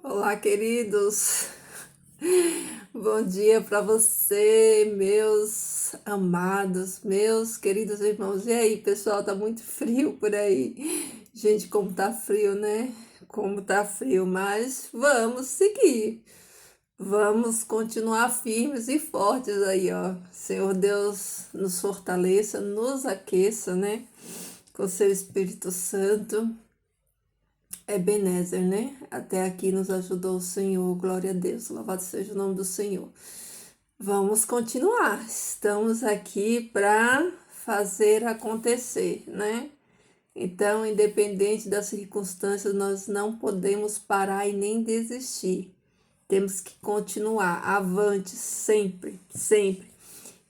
Olá, queridos. Bom dia para você, meus amados, meus queridos irmãos. E aí, pessoal, tá muito frio por aí. Gente, como tá frio, né? Como tá frio, mas vamos seguir. Vamos continuar firmes e fortes aí, ó. Senhor Deus, nos fortaleça, nos aqueça, né? Com seu Espírito Santo. Ebenezer, né? Até aqui nos ajudou o Senhor, glória a Deus, louvado seja o nome do Senhor. Vamos continuar, estamos aqui para fazer acontecer, né? Então, independente das circunstâncias, nós não podemos parar e nem desistir. Temos que continuar, avante, sempre, sempre.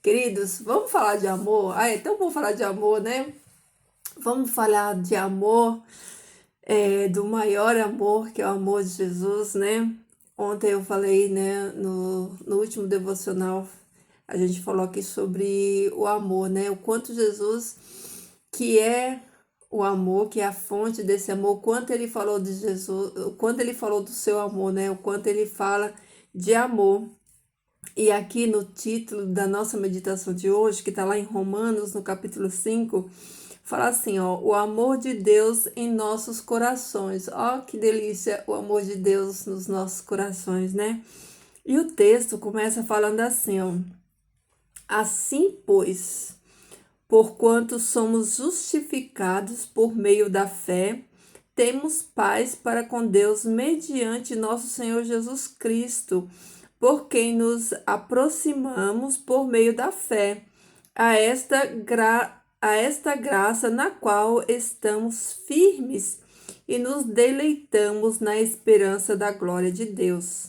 Queridos, vamos falar de amor? Ah, é tão bom falar de amor, né? Vamos falar de amor, do maior amor, que é o amor de Jesus, né? Ontem eu falei, né, no último devocional, a gente falou aqui sobre o amor, né? O quanto Jesus, que é o amor, que é a fonte desse amor, o quanto ele falou de Jesus, o quanto ele falou do seu amor, né? O quanto ele fala de amor. E aqui no título da nossa meditação de hoje, que está lá em Romanos, no capítulo 5, fala assim, ó, o amor de Deus em nossos corações. Ó, que delícia o amor de Deus nos nossos corações, né? E o texto começa falando assim, ó, assim, pois, porquanto somos justificados por meio da fé, temos paz para com Deus mediante nosso Senhor Jesus Cristo, por quem nos aproximamos por meio da fé, a esta graça na qual estamos firmes e nos deleitamos na esperança da glória de Deus.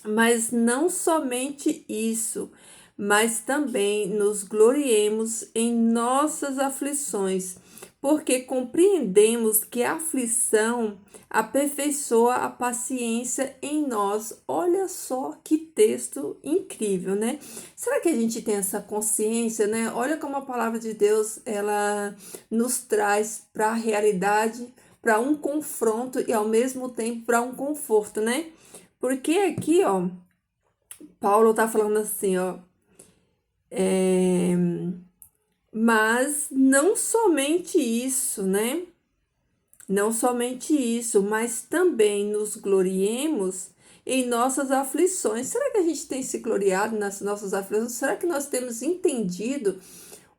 Mas não somente isso, mas também nos gloriemos em nossas aflições, porque compreendemos que a aflição aperfeiçoa a paciência em nós. Olha só que texto incrível, né? Será que a gente tem essa consciência, né? Olha como a palavra de Deus, ela nos traz para a realidade, para um confronto e ao mesmo tempo para um conforto, né? Porque aqui, ó, Paulo tá falando assim, ó, é, mas não somente isso, né? Não somente isso, mas também nos gloriemos em nossas aflições. Será que a gente tem se gloriado nas nossas aflições? Será que nós temos entendido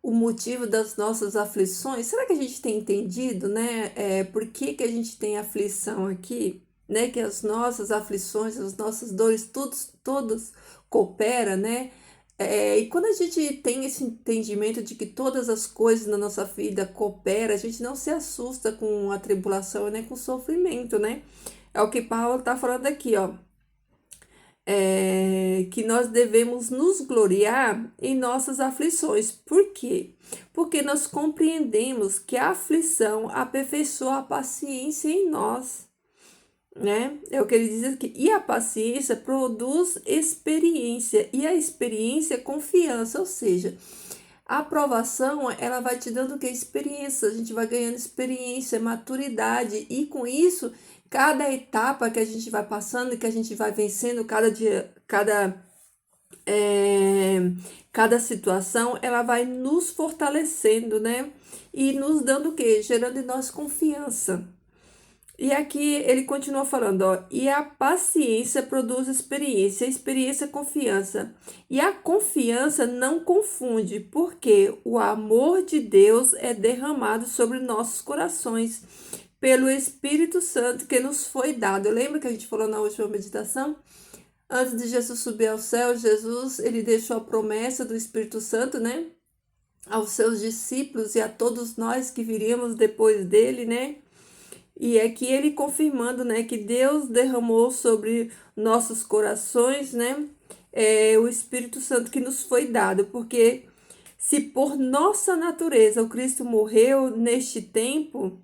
o motivo das nossas aflições? Será que a gente tem entendido, né? Por que que a gente tem aflição aqui? Né? Que as nossas aflições, as nossas dores, todas cooperam, né? E quando a gente tem esse entendimento de que todas as coisas na nossa vida cooperam, a gente não se assusta com a tribulação, nem com o sofrimento, né? É o que Paulo está falando aqui, ó. Que nós devemos nos gloriar em nossas aflições. Por quê? Porque nós compreendemos que a aflição aperfeiçoa a paciência em nós, né? É o que ele diz aqui. E a paciência produz experiência, e a experiência confiança, ou seja, a aprovação, ela vai te dando o que? Experiência, a gente vai ganhando experiência, maturidade, e com isso, cada etapa que a gente vai passando, que a gente vai vencendo, cada dia, cada situação, ela vai nos fortalecendo, né? E nos dando o quê? Gerando em nós confiança. E aqui ele continua falando, ó, e a paciência produz experiência, a experiência confiança. E a confiança não confunde, porque o amor de Deus é derramado sobre nossos corações pelo Espírito Santo que nos foi dado. Lembra que a gente falou na última meditação? Antes de Jesus subir ao céu, Jesus, ele deixou a promessa do Espírito Santo, né? Aos seus discípulos e a todos nós que viríamos depois dele, né? E aqui ele confirmando, né, que Deus derramou sobre nossos corações, né, o Espírito Santo que nos foi dado, porque se por nossa natureza o Cristo morreu neste tempo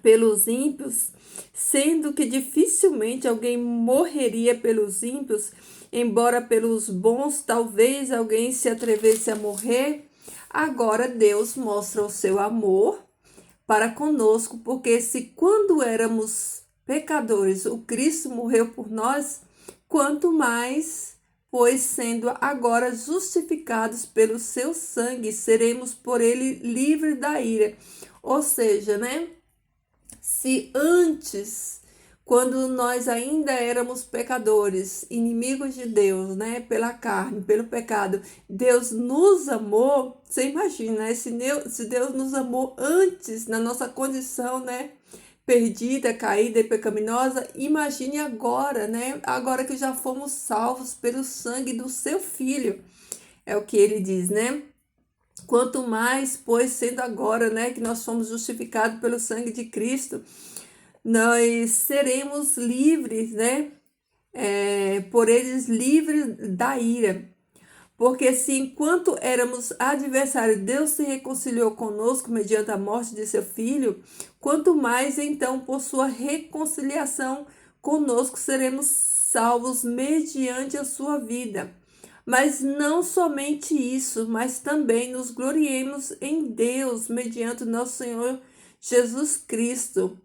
pelos ímpios, sendo que dificilmente alguém morreria pelos ímpios, embora pelos bons talvez alguém se atrevesse a morrer, agora Deus mostra o seu amor para conosco, porque se quando éramos pecadores, o Cristo morreu por nós, quanto mais, pois sendo agora justificados pelo seu sangue, seremos por ele livres da ira. Ou seja, né? Se antes, quando nós ainda éramos pecadores, inimigos de Deus, né, pela carne, pelo pecado, Deus nos amou, você imagina, né, se Deus nos amou antes, na nossa condição, né, perdida, caída e pecaminosa, imagine agora, né, agora que já fomos salvos pelo sangue do seu Filho, é o que ele diz, né? Quanto mais, pois, sendo agora, né, que nós fomos justificados pelo sangue de Cristo, nós seremos livres, né? Por eles livres da ira. Porque se enquanto éramos adversários, Deus se reconciliou conosco mediante a morte de seu Filho, quanto mais então por sua reconciliação conosco seremos salvos mediante a sua vida. Mas não somente isso, mas também nos gloriemos em Deus mediante o nosso Senhor Jesus Cristo,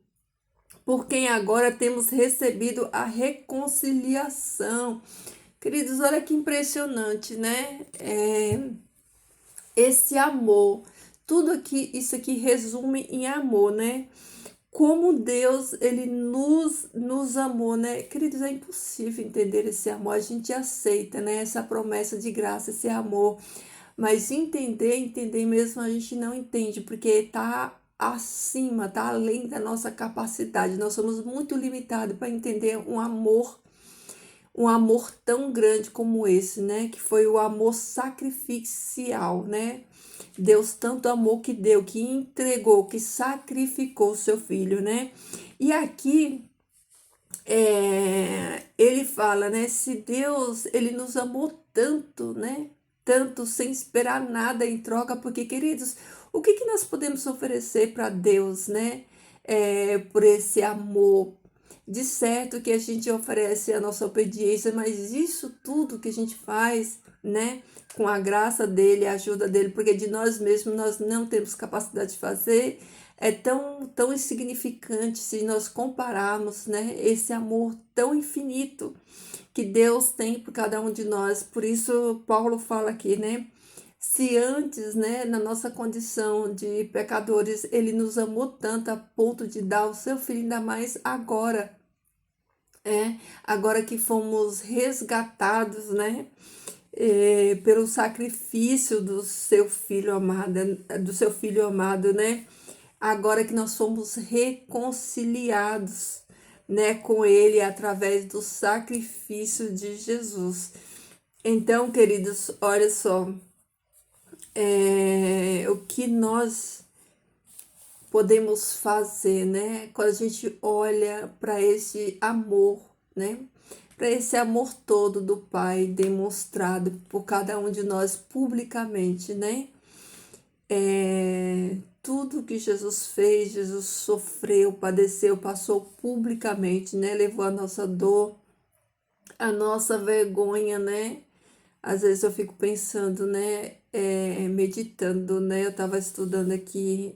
por quem agora temos recebido a reconciliação. Queridos, olha que impressionante, né? Esse amor, tudo aqui, isso aqui resume em amor, né? Como Deus, ele nos amou, né? Queridos, é impossível entender esse amor, a gente aceita, né? Essa promessa de graça, esse amor, mas entender mesmo a gente não entende, porque tá acima, tá além da nossa capacidade. Nós somos muito limitados para entender um amor tão grande como esse, né? Que foi o amor sacrificial, né? Deus tanto amou que deu, que entregou, que sacrificou o seu filho, né? E aqui ele fala, né? Se Deus, ele nos amou tanto, né? Tanto sem esperar nada em troca, porque, queridos, o que que nós podemos oferecer para Deus, né? Por esse amor. De certo que a gente oferece a nossa obediência, mas isso tudo que a gente faz, né? Com a graça dele, a ajuda dele, porque de nós mesmos nós não temos capacidade de fazer, é tão insignificante se nós compararmos, né, esse amor tão infinito que Deus tem por cada um de nós. Por isso Paulo fala aqui, né, se antes, né, na nossa condição de pecadores, ele nos amou tanto a ponto de dar o seu filho, ainda mais agora, agora que fomos resgatados, né, pelo sacrifício do seu filho amado, né? Agora que nós somos reconciliados, né, com ele através do sacrifício de Jesus. Então, queridos, olha só, o que nós podemos fazer, né? Quando a gente olha para esse amor, né? Para esse amor todo do Pai demonstrado por cada um de nós publicamente, né? Tudo que Jesus fez, Jesus sofreu, padeceu, passou publicamente, né? Levou a nossa dor, a nossa vergonha, né? Às vezes eu fico pensando, né? Meditando, né? Eu estava estudando aqui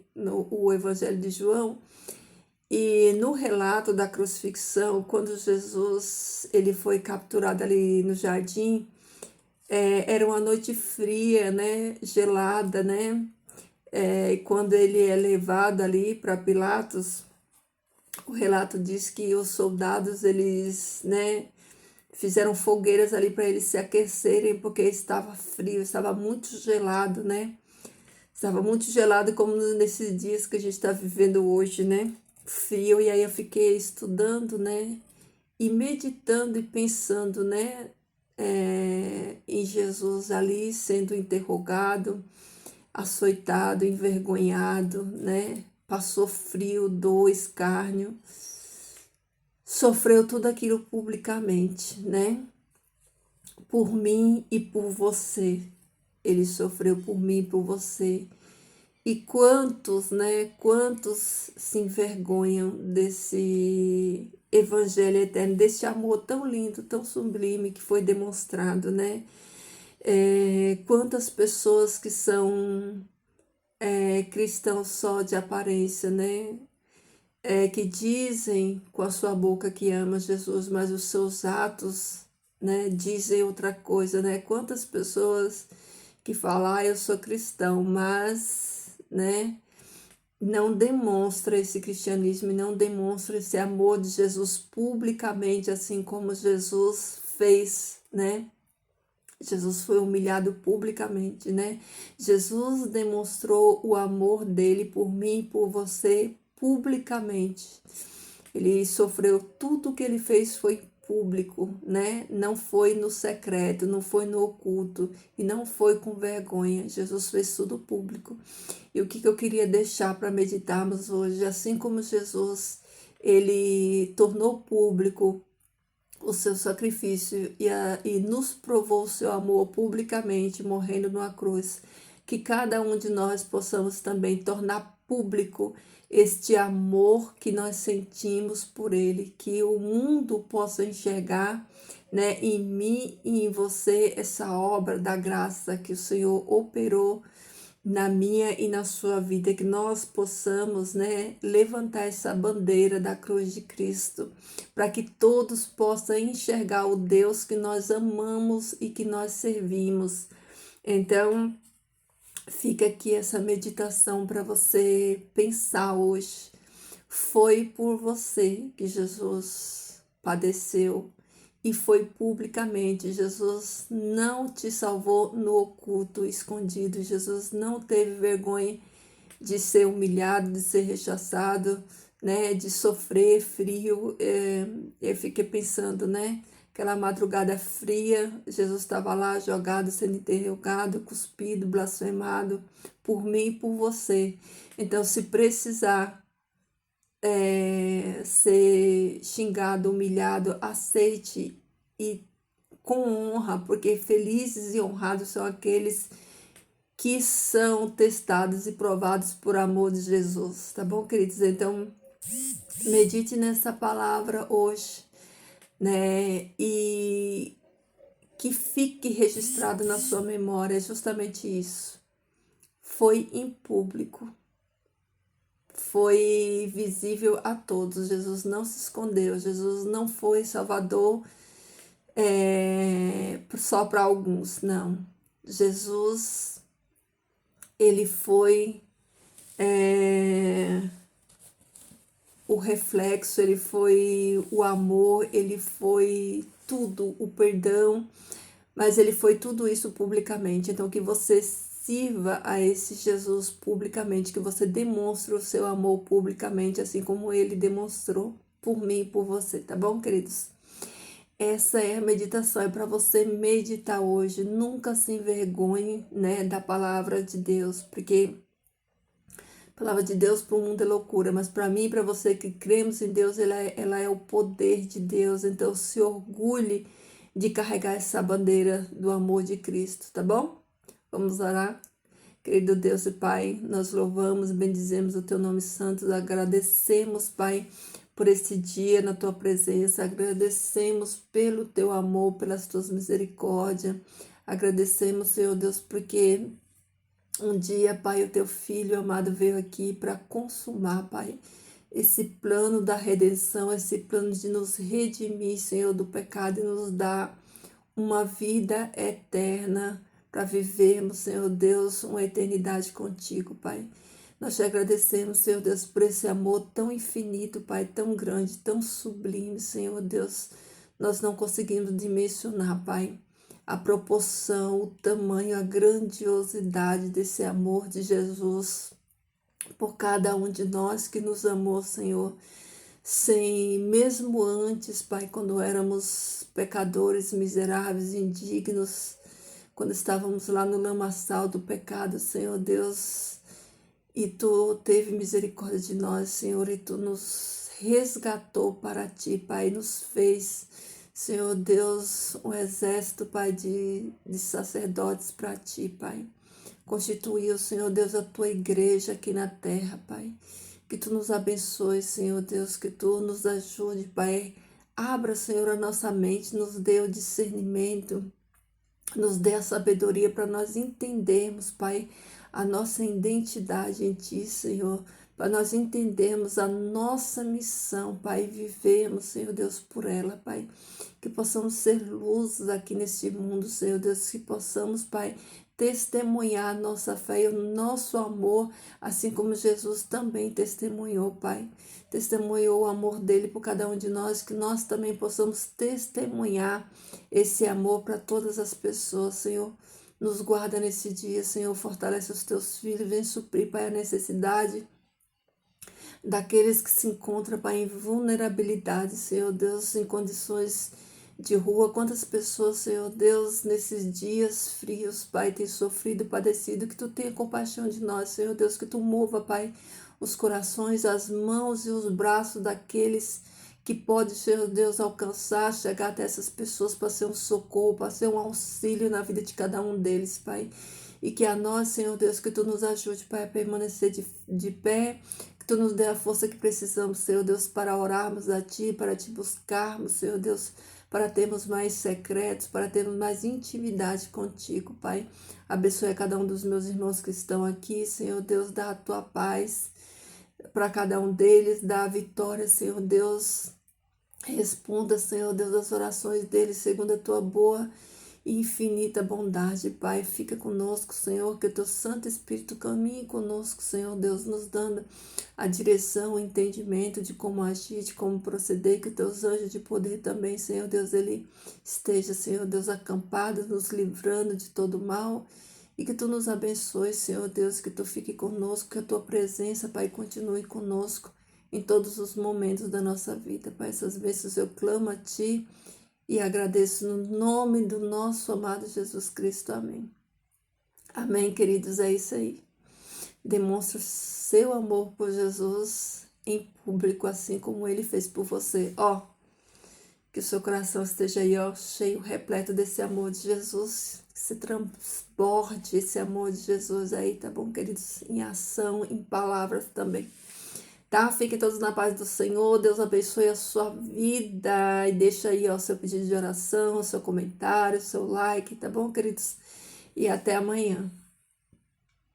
o Evangelho de João e no relato da crucifixão, quando Jesus ele foi capturado ali no jardim, era uma noite fria, né? Gelada, né? E quando ele é levado ali para Pilatos, o relato diz que os soldados, eles, né, fizeram fogueiras ali para eles se aquecerem, porque estava frio, estava muito gelado, né? Estava muito gelado, como nesses dias que a gente está vivendo hoje, né? Frio. E aí eu fiquei estudando, né? E meditando e pensando, né? Em Jesus ali sendo interrogado, açoitado, envergonhado, né? Passou frio, dor, escárnio, sofreu tudo aquilo publicamente, né? Por mim e por você. Ele sofreu por mim e por você. E quantos, né? Quantos se envergonham desse evangelho eterno, desse amor tão lindo, tão sublime que foi demonstrado, né? Quantas pessoas que são cristãos só de aparência, né? que dizem com a sua boca que ama Jesus, mas os seus atos, né, dizem outra coisa, né? Quantas pessoas que falam, eu sou cristão, mas, né, não demonstra esse cristianismo, não demonstra esse amor de Jesus publicamente, assim como Jesus fez, né? Jesus foi humilhado publicamente, né? Jesus demonstrou o amor dele por mim e por você publicamente. Ele sofreu, tudo que ele fez foi público, né? Não foi no secreto, não foi no oculto e não foi com vergonha. Jesus fez tudo público. E o que eu queria deixar para meditarmos hoje, assim como Jesus, ele tornou público o seu sacrifício e nos provou o seu amor publicamente, morrendo numa cruz, que cada um de nós possamos também tornar público este amor que nós sentimos por Ele, que o mundo possa enxergar, né, em mim e em você essa obra da graça que o Senhor operou na minha e na sua vida, que nós possamos, né, levantar essa bandeira da cruz de Cristo, para que todos possam enxergar o Deus que nós amamos e que nós servimos. Então, fica aqui essa meditação para você pensar hoje. Foi por você que Jesus padeceu e foi publicamente. Jesus não te salvou no oculto, escondido. Jesus não teve vergonha de ser humilhado, de ser rechaçado, né, de sofrer frio. Eu fiquei pensando, né, aquela madrugada fria, Jesus estava lá jogado, sendo interrogado, cuspido, blasfemado por mim e por você. Então, se precisar ser xingado, humilhado, aceite e com honra, porque felizes e honrados são aqueles que são testados e provados por amor de Jesus, tá bom, queridos? Então, medite nessa palavra hoje, né? E que fique registrado na sua memória justamente isso. Foi em público. Foi visível a todos. Jesus não se escondeu. Jesus não foi Salvador só para alguns, não. Jesus, ele foi o reflexo, ele foi o amor, ele foi tudo, o perdão, mas ele foi tudo isso publicamente. Então, que você sirva a esse Jesus publicamente, que você demonstre o seu amor publicamente, assim como ele demonstrou por mim e por você, tá bom, queridos? Essa é a meditação, é para você meditar hoje. Nunca se envergonhe, né, da palavra de Deus, porque a palavra de Deus para o mundo é loucura, mas para mim e para você que cremos em Deus, ela é o poder de Deus. Então, se orgulhe de carregar essa bandeira do amor de Cristo, tá bom? Vamos orar? Querido Deus e Pai, nós louvamos e bendizemos o Teu nome santo, agradecemos, Pai, por este dia na Tua presença, agradecemos pelo Teu amor, pelas Tuas misericórdias, agradecemos, Senhor Deus, porque um dia, Pai, o Teu Filho amado veio aqui para consumar, Pai, esse plano da redenção, esse plano de nos redimir, Senhor, do pecado e nos dar uma vida eterna, para vivermos, Senhor Deus, uma eternidade contigo, Pai. Nós te agradecemos, Senhor Deus, por esse amor tão infinito, Pai, tão grande, tão sublime, Senhor Deus. Nós não conseguimos dimensionar, Pai, a proporção, o tamanho, a grandiosidade desse amor de Jesus por cada um de nós que nos amou, Senhor. Sem, mesmo antes, Pai, quando éramos pecadores, miseráveis, indignos, quando estávamos lá no lamaçal do pecado, Senhor Deus, e Tu teve misericórdia de nós, Senhor, e Tu nos resgatou para Ti, Pai, nos fez, Senhor Deus, um exército, Pai, de sacerdotes para Ti, Pai. Constituiu, Senhor Deus, a Tua igreja aqui na terra, Pai. Que Tu nos abençoe, Senhor Deus, que Tu nos ajude, Pai. Abra, Senhor, a nossa mente, nos dê o discernimento, nos dê a sabedoria para nós entendermos, Pai, a nossa identidade em Ti, Senhor, para nós entendermos a nossa missão, Pai, e vivermos, Senhor Deus, por ela, Pai. Que possamos ser luzes aqui neste mundo, Senhor Deus, que possamos, Pai, testemunhar a nossa fé e o nosso amor, assim como Jesus também testemunhou, Pai. Testemunhou o amor dele por cada um de nós, que nós também possamos testemunhar esse amor para todas as pessoas, Senhor. Nos guarda nesse dia, Senhor, fortalece os teus filhos, vem suprir, Pai, a necessidade daqueles que se encontram, Pai, em vulnerabilidade, Senhor Deus, em condições de rua. Quantas pessoas, Senhor Deus, nesses dias frios, Pai, têm sofrido e padecido, que Tu tenha compaixão de nós, Senhor Deus, que Tu mova, Pai, os corações, as mãos e os braços daqueles que pode, Senhor Deus, alcançar, chegar até essas pessoas para ser um socorro, para ser um auxílio na vida de cada um deles, Pai. E que a nós, Senhor Deus, que Tu nos ajude, Pai, a permanecer de pé, que Tu nos dê a força que precisamos, Senhor Deus, para orarmos a Ti, para Te buscarmos, Senhor Deus, para termos mais secretos, para termos mais intimidade contigo, Pai. Abençoe a cada um dos meus irmãos que estão aqui, Senhor Deus, dá a Tua paz para cada um deles, dá a vitória, Senhor Deus. Responda, Senhor Deus, as orações deles segundo a Tua boa e infinita bondade, Pai. Fica conosco, Senhor, que o Teu Santo Espírito caminhe conosco, Senhor Deus, nos dando a direção, o entendimento de como agir, de como proceder, que os Teus anjos de poder também, Senhor Deus, ele esteja, Senhor Deus, acampado, nos livrando de todo mal, e que Tu nos abençoe, Senhor Deus, que Tu fique conosco, que a Tua presença, Pai, continue conosco em todos os momentos da nossa vida, Pai. Essas bênçãos eu clamo a Ti e agradeço no nome do nosso amado Jesus Cristo. Amém. Amém, queridos, é isso aí. Demonstre o seu amor por Jesus em público, assim como Ele fez por você. Que o seu coração esteja aí, cheio, repleto desse amor de Jesus. Que se transborde esse amor de Jesus aí, tá bom, queridos? Em ação, em palavras também. Tá? Fiquem todos na paz do Senhor. Deus abençoe a sua vida. E deixa aí, seu pedido de oração, seu comentário, seu like, tá bom, queridos? E até amanhã.